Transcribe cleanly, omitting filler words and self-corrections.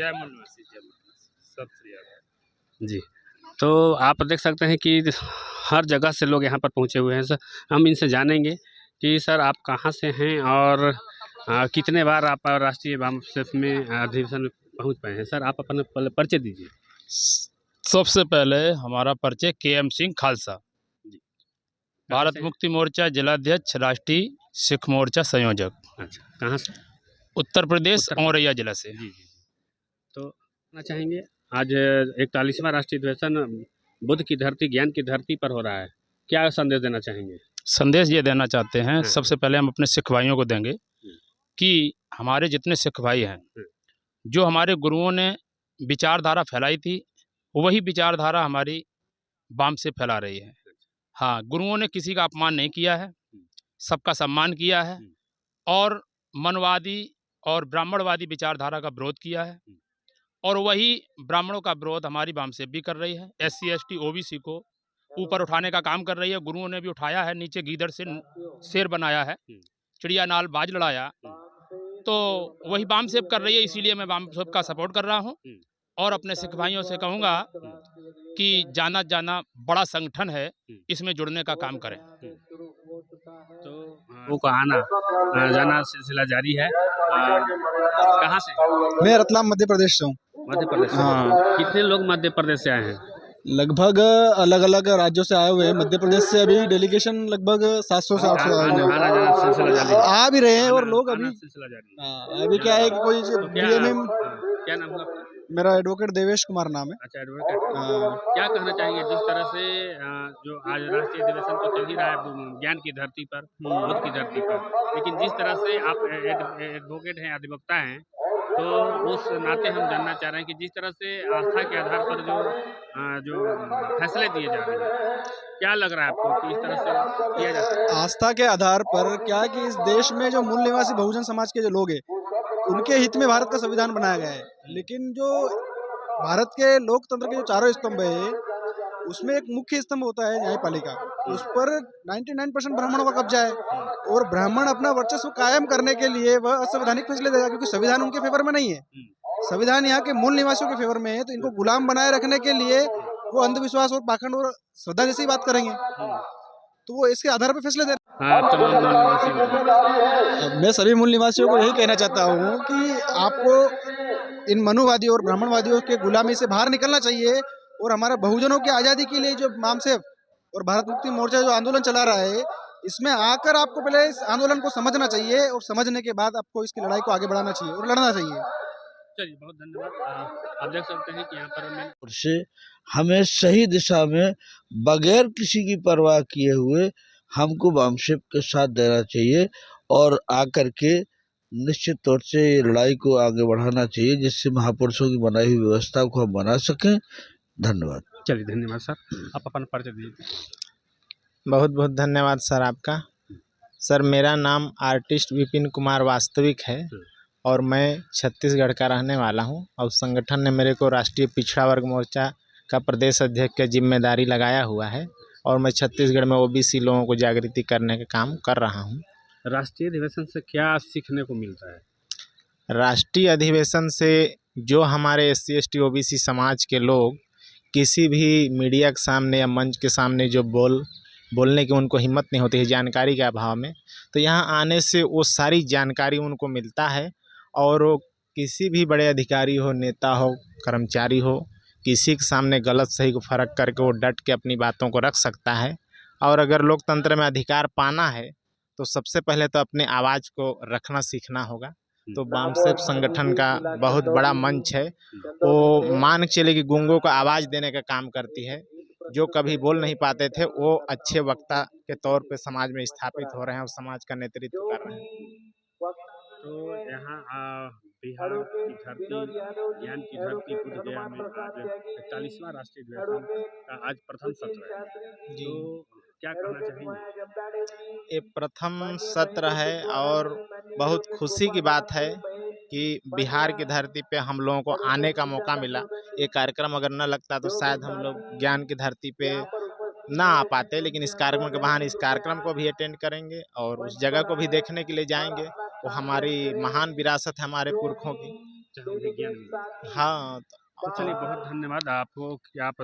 जय मनवासी, जय मनवासी, सत श्री अकाल जी। तो आप देख सकते हैं कि हर जगह से लोग यहाँ पर पहुँचे हुए हैं। सर, हम इनसे जानेंगे कि सर आप कहाँ से हैं और कितने बार आप राष्ट्रीय वामपंथ में अधिवेशन में पहुँच पाए हैं। सर, आप अपना परिचय दीजिए। सबसे पहले हमारा परिचय KM सिंह खालसा, भारत से? मुक्ति मोर्चा जिलाध्यक्ष, राष्ट्रीय सिख मोर्चा संयोजक। अच्छा, कहाँ से? उत्तर प्रदेश औरैया जिला से। जी जी। तो कहना चाहेंगे आज 41वां राष्ट्रीय अधिवेशन बुद्ध की धरती, ज्ञान की धरती पर हो रहा है, क्या संदेश देना चाहेंगे? संदेश ये देना चाहते हैं, हाँ। सबसे पहले हम अपने सिख भाइयों को देंगे कि हमारे जितने सिख भाई हैं, जो हमारे गुरुओं ने विचारधारा फैलाई थी, वही विचारधारा हमारी वाम से फैला रही है। हाँ, गुरुओं ने किसी का अपमान नहीं किया है, सबका सम्मान किया है और मनवादी और ब्राह्मणवादी विचारधारा का विरोध किया है, और वही ब्राह्मणों का विरोध हमारी वामसेप भी कर रही है। SC ST OBC को ऊपर उठाने का काम कर रही है। गुरुओं ने भी उठाया है, नीचे गीदड़ से शेर बनाया है, चिड़िया नाल बाज लड़ाया, तो वही वामसेप कर रही है। इसीलिए मैं वामसेप का सपोर्ट कर रहा हूँ और अपने सिख भाइयों से कहूँगा कि जाना जाना बड़ा संगठन है, इसमें जुड़ने का काम करें। तो वो का आना जाना सिलसिला जारी है। कहाँ से? मैं रतलाम मध्य प्रदेश से हूँ। मध्य प्रदेश से? हाँ। कितने लोग मध्य प्रदेश से आए हैं? लगभग अलग अलग राज्यों से आए हुए हैं। मध्य प्रदेश से अभी डेलीगेशन लगभग 700 से 800 आए हुए हैं। आ भी रहे हैं और लोग अभी अभी क्या है कि कोई DMM। क्या नाम हुआ? मेरा एडवोकेट देवेश कुमार नाम है। अच्छा, एडवोकेट। क्या कहना चाहेंगे जिस तरह से जो आज राष्ट्रीय अधिवेशन तो चल ही रहा है ज्ञान की धरती पर, बुद्ध की धरती पर, लेकिन जिस तरह से आप एडवोकेट हैं, अधिवक्ता हैं, तो उस नाते हम जानना चाह रहे हैं कि जिस तरह से आस्था के आधार पर जो फैसले दिए जा रहे हैं, क्या लग रहा है आपको कि इस तरह से किया जा सकता है? आस्था के आधार पर क्या कि इस देश में जो मूल निवासी बहुजन समाज के जो लोग हैं, उनके हित में भारत का संविधान बनाया गया है। लेकिन जो भारत के लोकतंत्र के जो चारों स्तंभ है, उसमें एक मुख्य स्तंभ होता है न्यायपालिका। उस पर 99% ब्राह्मणों का कब्जा है और ब्राह्मण अपना वर्चस्व कायम करने के लिए वह असंवैधानिक फैसले देगा, क्योंकि संविधान उनके फेवर में नहीं है। संविधान यहाँ के मूल निवासियों के फेवर में है, तो इनको गुलाम बनाए रखने के लिए वो अंधविश्वास और पाखंड और श्रद्धा जैसी बात करेंगे, तो वो इसके आधार पर फैसले दे। मैं सभी मूल निवासियों को यही कहना चाहता हूँ कि आपको इन मनुवादियों और ब्राह्मणवादियों के गुलामी से बाहर निकलना चाहिए और हमारे बहुजनों की आज़ादी के लिए जो वामसेप और भारत मुक्ति मोर्चा जो आंदोलन चला रहा है, इसमें आकर आपको पहले इस आंदोलन को समझना चाहिए और समझने के बाद आपको इसकी लड़ाई को आगे बढ़ाना चाहिए और लड़ना चाहिए। चलिए, बहुत धन्यवाद। आप देख सकते हैं कि यहाँ पर से हमें सही दिशा में बगैर किसी की परवाह किए हुए हमको वामसेप के साथ देना चाहिए और आकर के निश्चित तौर से ये लड़ाई को आगे बढ़ाना चाहिए, जिससे महापुरुषों की बनाई हुई व्यवस्था को हम बना सकें। धन्यवाद। चलिए, धन्यवाद सर। आप अपना परिचय दीजिए। बहुत बहुत धन्यवाद सर आपका। सर, मेरा नाम आर्टिस्ट विपिन कुमार वास्तविक है और मैं छत्तीसगढ़ का रहने वाला हूं और संगठन ने मेरे को राष्ट्रीय पिछड़ा वर्ग मोर्चा का प्रदेश अध्यक्ष की जिम्मेदारी लगाया हुआ है और मैं छत्तीसगढ़ में OBC लोगों को जागृति करने का काम कर रहा हूं। राष्ट्रीय अधिवेशन से क्या सीखने को मिलता है? राष्ट्रीय अधिवेशन से जो हमारे SC ST OBC समाज के लोग किसी भी मीडिया के सामने या मंच के सामने जो बोलने की उनको हिम्मत नहीं होती है जानकारी के अभाव में, तो यहाँ आने से वो सारी जानकारी उनको मिलता है और वो किसी भी बड़े अधिकारी हो, नेता हो, कर्मचारी हो, किसी के सामने गलत सही को फ़र्क करके वो डट के अपनी बातों को रख सकता है। और अगर लोकतंत्र में अधिकार पाना है तो सबसे पहले तो अपने आवाज़ को रखना सीखना होगा। तो वामसेप संगठन का बहुत बड़ा मंच है, वो मान के चले कि गूंगों को आवाज़ देने का काम करती है। जो कभी बोल नहीं पाते थे वो अच्छे वक्ता के तौर पे समाज में स्थापित हो रहे हैं और समाज का नेतृत्व कर रहे हैं। तो यहाँ बिहार की धरती, ज्ञान की धरती बुद्ध गया में आज 41वां राष्ट्रीय अधिवेशन का आज प्रथम सत्र है। तो क्या कहना चाहेंगे? ये प्रथम सत्र है और बहुत खुशी की बात है कि बिहार की धरती पे हम लोगों को आने का मौका मिला। ये कार्यक्रम अगर न लगता तो शायद हम लोग ज्ञान की धरती पे ना आ पाते, लेकिन इस कार्यक्रम के बहाने इस कार्यक्रम को भी अटेंड करेंगे और उस जगह को भी देखने के लिए जाएंगे वो हमारी महान विरासत है हमारे पुरखों की। चाहे उन्हें ज्ञान मिले। हाँ तो चलिए बहुत धन्यवाद आपको कि आप